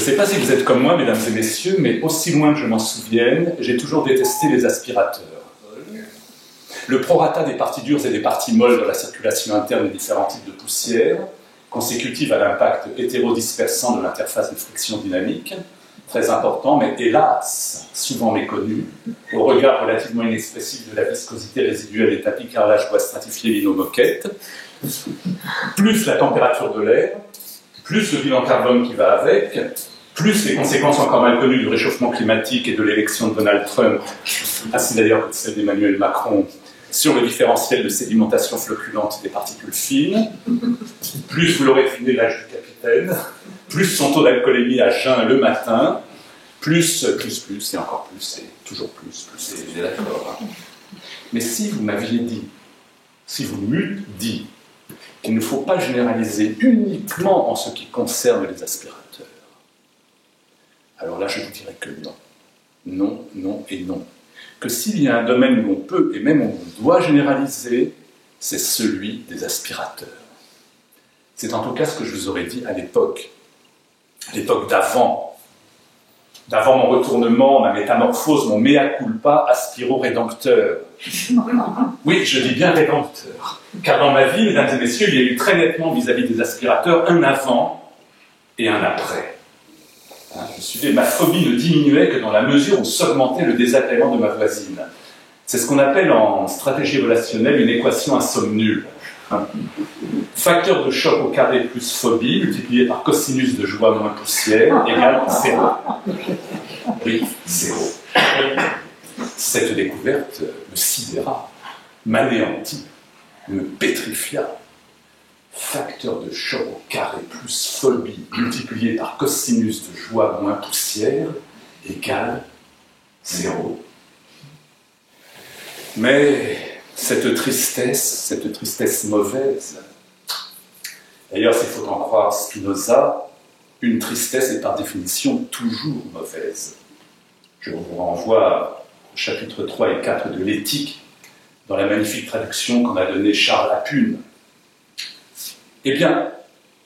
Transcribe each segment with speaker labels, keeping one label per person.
Speaker 1: sais pas si vous êtes comme moi, mesdames et messieurs, mais aussi loin que je m'en souvienne, j'ai toujours détesté les aspirateurs. Le prorata des parties dures et des parties molles dans la circulation interne des différents types de poussière, consécutive à l'impact hétérodispersant de l'interface de friction dynamique, très important, mais hélas, souvent méconnu, au regard relativement inexpressif de la viscosité résiduelle des tapis carrelage bois stratifié lino-moquette, plus la température de l'air, plus le bilan carbone qui va avec, plus les conséquences encore mal connues du réchauffement climatique et de l'élection de Donald Trump, ainsi d'ailleurs que celle d'Emmanuel Macron, sur le différentiel de sédimentation flocculante des particules fines, plus vous l'aurez deviné l'âge du capitaine, plus son taux d'alcoolémie à jeun le matin, plus, et encore plus, et toujours plus, et d'accord. Mais si vous m'aviez dit, si vous m'eûtes dit qu'il ne faut pas généraliser uniquement en ce qui concerne les aspirateurs, alors là je vous dirais que non. Non, non et non. Que s'il y a un domaine où on peut et même où on doit généraliser, c'est celui des aspirateurs. C'est en tout cas ce que je vous aurais dit à l'époque d'avant mon retournement, ma métamorphose, mon mea culpa aspiro-rédempteur. Oui, je dis bien rédempteur, car dans ma vie, mesdames et messieurs, il y a eu très nettement vis-à-vis des aspirateurs un avant et un après. Je suivais, ma phobie ne diminuait que dans la mesure où s'augmentait le désagrément de ma voisine. C'est ce qu'on appelle en stratégie relationnelle une équation à somme nulle. Facteur de choc au carré plus phobie multiplié par cosinus de joie moins poussière égale 0. Oui, 0. Cette découverte me sidéra, m'anéantit, me pétrifia. Facteur de choc au carré plus phobie multiplié par cosinus de joie moins poussière égale 0. Mais cette tristesse mauvaise, d'ailleurs s'il faut en croire Spinoza, une tristesse est par définition toujours mauvaise. Je vous renvoie au chapitre 3 et 4 de l'Éthique, dans la magnifique traduction qu'en a donnée Charles Apune. Eh bien,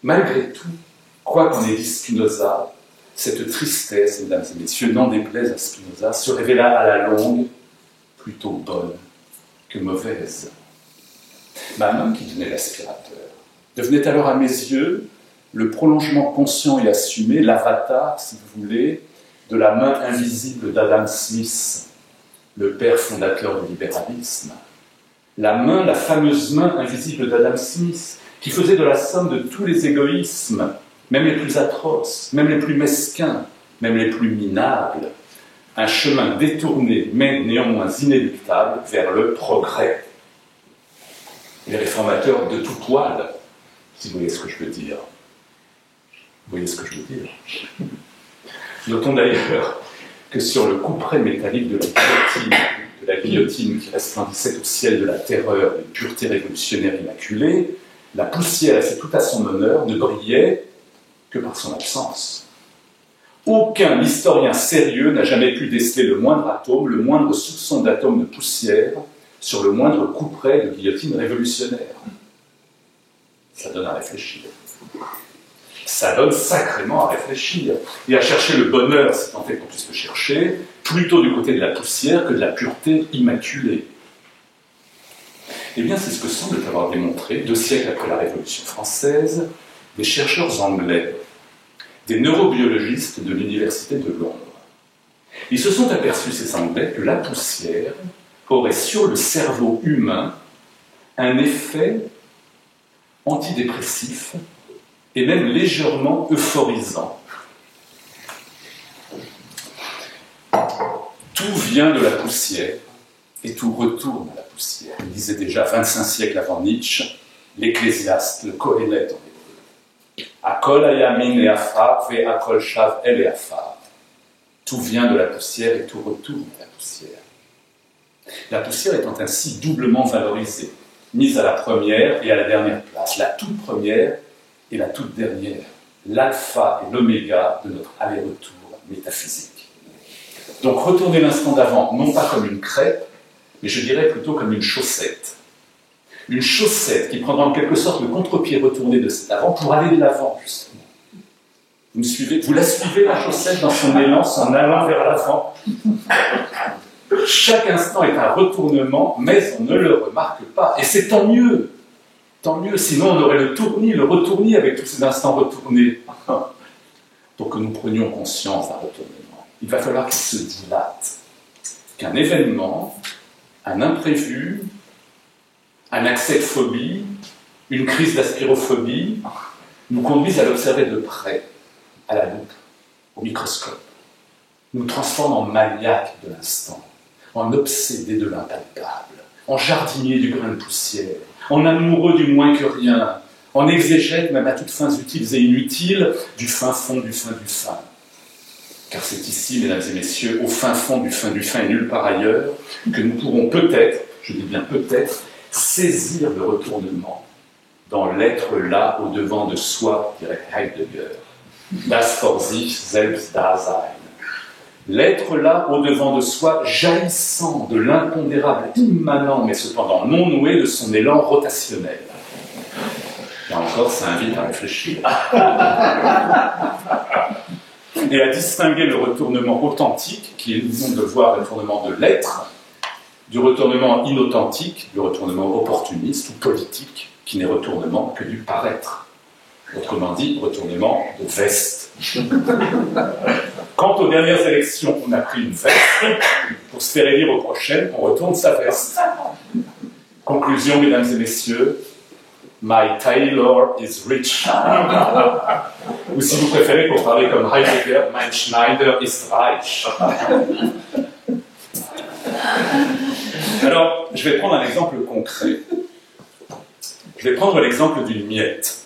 Speaker 1: malgré tout, quoi qu'en ait dit Spinoza, cette tristesse, mesdames et messieurs, n'en déplaise à Spinoza, se révéla à la longue plutôt bonne que mauvaise. Ma main qui tenait l'aspirateur devenait alors à mes yeux le prolongement conscient et assumé, l'avatar, si vous voulez, de la main invisible d'Adam Smith, le père fondateur du libéralisme. La main, la fameuse main invisible d'Adam Smith, qui faisait de la somme de tous les égoïsmes, même les plus atroces, même les plus mesquins, même les plus minables, un chemin détourné, mais néanmoins inéluctable, vers le progrès. Les réformateurs de tout poil, si vous voyez ce que je veux dire. Vous voyez ce que je veux dire? Notons d'ailleurs que sur le couperet métallique de la guillotine qui resplendissait au ciel de la terreur et pureté révolutionnaire immaculée, la poussière, et c'est tout à son honneur, ne brillait que par son absence. Aucun historien sérieux n'a jamais pu déceler le moindre atome, le moindre soupçon d'atome de poussière sur le moindre couperet de guillotine révolutionnaire. Ça donne à réfléchir. Ça donne sacrément à réfléchir et à chercher le bonheur, si tant est qu'on puisse le chercher, plutôt du côté de la poussière que de la pureté immaculée. Eh bien, c'est ce que semblent avoir démontré, 2 siècles après la Révolution française, des chercheurs anglais, des neurobiologistes de l'Université de Londres. Ils se sont aperçus, ces Anglais, que la poussière aurait sur le cerveau humain un effet antidépressif et même légèrement euphorisant. Tout vient de la poussière et tout retourne à la poussière. Il disait déjà 25 siècles avant Nietzsche, l'Ecclésiaste, le Kohélet en hébreu. Akol ayamin et afar, ve akol shav el et afar. Tout vient de la poussière et tout retourne à la poussière. La poussière étant ainsi doublement valorisée, mise à la première et à la dernière place, la toute première et la toute dernière, l'alpha et l'oméga de notre aller-retour métaphysique. Donc retourner l'instant d'avant, non pas comme une crêpe, mais je dirais plutôt comme une chaussette. Une chaussette qui prendra en quelque sorte le contre-pied retourné de cet avant pour aller de l'avant, justement. Vous me suivez? Vous la suivez, la chaussette, dans son élan, en allant vers l'avant. Chaque instant est un retournement, mais on ne le remarque pas. Et c'est tant mieux. Tant mieux, sinon on aurait le retournis avec tous ces instants retournés. Pour que nous prenions conscience d'un retournement, il va falloir qu'il se dilate. Qu'un événement, un imprévu, un accès de phobie, une crise d'aspirophobie, nous conduisent à l'observer de près, à la loupe, au microscope. Nous transforment en maniaques de l'instant, en obsédés de l'impalpable, en jardiniers du grain de poussière, en amoureux du moins que rien, en exégètes même à toutes fins utiles et inutiles, du fin fond, du fin, du fin. Car c'est ici, mesdames et messieurs, au fin fond du fin et nulle part ailleurs, que nous pourrons peut-être, je dis bien peut-être, saisir le retournement dans l'être là au devant de soi, dirait Heidegger. Das vor sich selbst Dasein. L'être là au devant de soi, jaillissant de l'impondérable immanent, mais cependant non noué de son élan rotationnel. Là encore, ça invite à réfléchir. Et à distinguer le retournement authentique, qui est nous de voir le retournement de l'être, du retournement inauthentique, du retournement opportuniste ou politique, qui n'est retournement que du paraître. Autrement dit, retournement de veste. Quant aux dernières élections, on a pris une veste. Pour se faire élire aux prochaines, on retourne sa veste. Conclusion, mesdames et messieurs, my tailor is rich. Ou si vous préférez, pour parler comme Heidegger, mein Schneider ist reich. Alors, je vais prendre un exemple concret. Je vais prendre l'exemple d'une miette.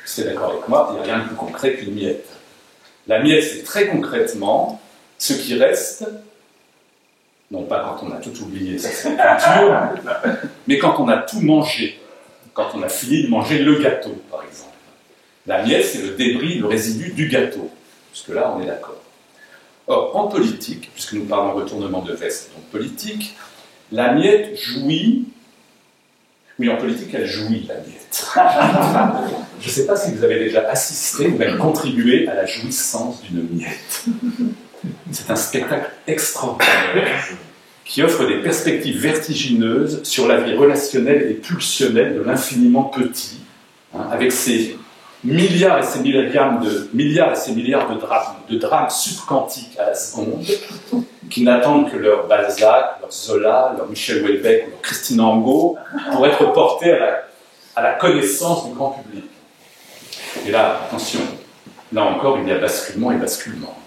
Speaker 1: Vous êtes d'accord avec moi, il n'y a rien de plus concret qu'une miette. La miette, c'est très concrètement ce qui reste, non pas quand on a tout oublié, ça c'est la culture, mais quand on a tout mangé, quand on a fini de manger le gâteau, par exemple. La miette, c'est le débris, le résidu du gâteau. Jusque-là, on est d'accord. Or, en politique, puisque nous parlons retournement de veste, donc politique, la miette jouit. Oui, en politique, elle jouit, la miette. Je ne sais pas si vous avez déjà assisté ou même contribué à la jouissance d'une miette. C'est un spectacle extraordinaire qui offre des perspectives vertigineuses sur la vie relationnelle et pulsionnelle de l'infiniment petit, avec ses milliards et ses milliards de drames subquantiques à la seconde, qui n'attendent que leur Balzac, leur Zola, leur Michel Houellebecq ou leur Christine Angot pour être portés à la connaissance du grand public. Et là, attention, là encore, il y a basculement et basculement.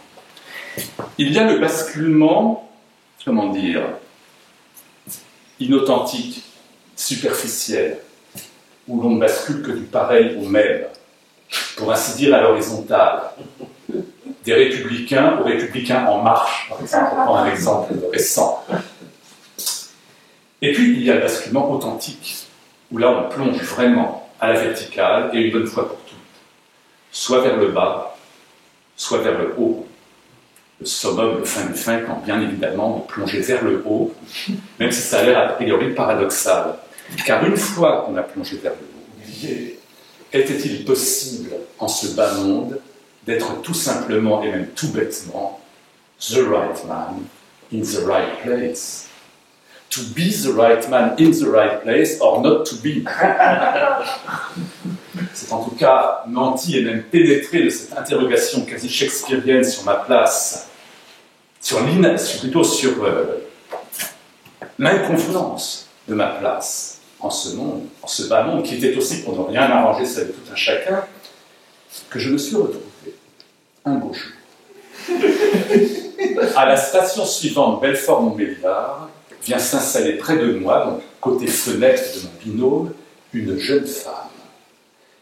Speaker 1: Il y a le basculement, comment dire, inauthentique, superficiel, où l'on ne bascule que du pareil au même, pour ainsi dire à l'horizontale. Des républicains aux républicains en marche, par exemple, on prend un exemple récent. Et puis, il y a le basculement authentique, où là, on plonge vraiment à la verticale, et une bonne fois pour toutes, soit vers le bas, soit vers le haut. Le summum, le fin du fin, quand bien évidemment, on plongeait vers le haut, même si ça a l'air a priori paradoxal. Car une fois qu'on a plongé vers le haut, était-il possible, en ce bas monde, d'être tout simplement et même tout bêtement the right man in the right place? To be the right man in the right place or not to be. C'est en tout cas menti et même pénétré de cette interrogation quasi shakespearienne sur ma place, plutôt sur l'inconvenance de ma place en ce monde, en ce bas monde, qui était aussi, pour ne rien arranger ça de tout un chacun, que je me suis retrouvé un beau jour. À la station suivante, Belfort-Montbéliard, vient s'installer près de moi, donc côté fenêtre de mon binôme, une jeune femme.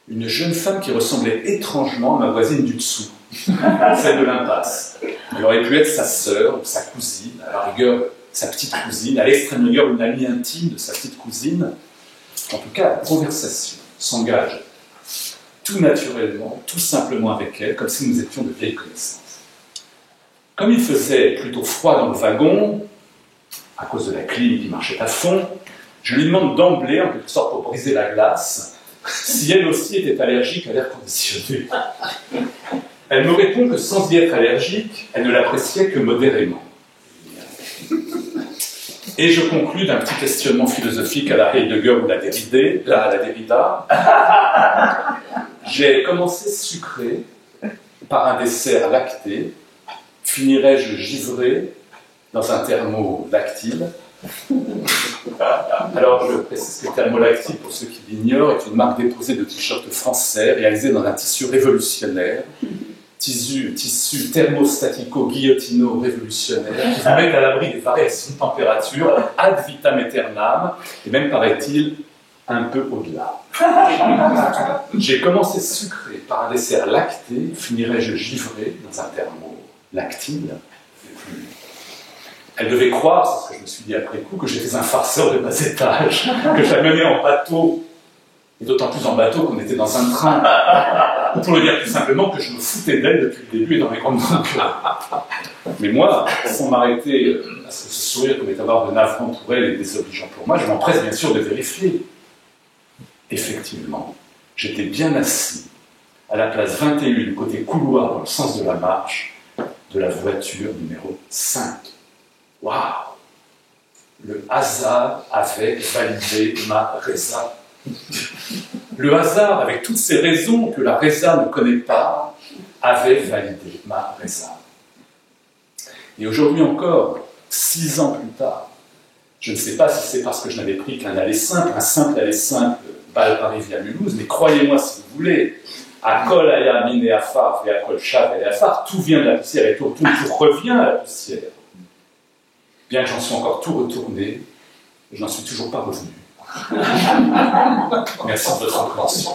Speaker 1: Une jeune femme qui ressemblait étrangement à ma voisine du dessous, celle de l'impasse. Elle aurait pu être sa sœur ou sa cousine, à la rigueur sa petite cousine, à l'extrême rigueur une amie intime de sa petite cousine. En tout cas, la conversation s'engage tout naturellement, tout simplement avec elle, comme si nous étions de vieilles connaissances. Comme il faisait plutôt froid dans le wagon, à cause de la clim qui marchait à fond, je lui demande d'emblée, en quelque sorte pour briser la glace, si elle aussi était allergique à l'air conditionné. Elle me répond que sans y être allergique, elle ne l'appréciait que modérément. Et je conclus d'un petit questionnement philosophique à la Heidegger ou à la Derrida. J'ai commencé sucré par un dessert lacté, finirai-je givré dans un thermo lactile. Alors je précise que le thermo lactile, pour ceux qui l'ignorent, est une marque déposée de t-shirts français réalisée dans un tissu révolutionnaire, tissu thermostatico-guillotino-révolutionnaire, qui vous met à l'abri des variations de température ad vitam aeternam, et même, paraît-il, un peu au-delà. J'ai commencé sucré par un dessert lacté, finirai-je givré dans un thermo lactile. Elle devait croire, c'est ce que je me suis dit après coup, que j'étais un farceur de bas étage, que je la menais en bateau, et d'autant plus en bateau qu'on était dans un train. Ou pour le dire plus simplement, que je me foutais d'elle depuis le début et dans mes grandes aventures. Mais moi, sans m'arrêter à ce sourire comme est avoir de navrant pour elle et désobligeant pour moi, je m'empresse bien sûr de vérifier. Effectivement, j'étais bien assis à la place 21, côté couloir dans le sens de la marche, de la voiture numéro 5. Waouh! Le hasard avait validé ma résa. Le hasard, avec toutes ces raisons que la résa ne connaît pas, avait validé ma résa. Et aujourd'hui encore, 6 ans plus tard, je ne sais pas si c'est parce que je n'avais pris qu'un aller simple, un simple aller simple, Bâle-Paris via Mulhouse, mais croyez-moi si vous voulez, à Kol Aya Mine Afar et à Kol Shav et Afar, tout vient de la poussière et tout revient à la poussière. Bien que j'en sois encore tout retourné, je n'en suis toujours pas revenu. Merci de votre compréhension.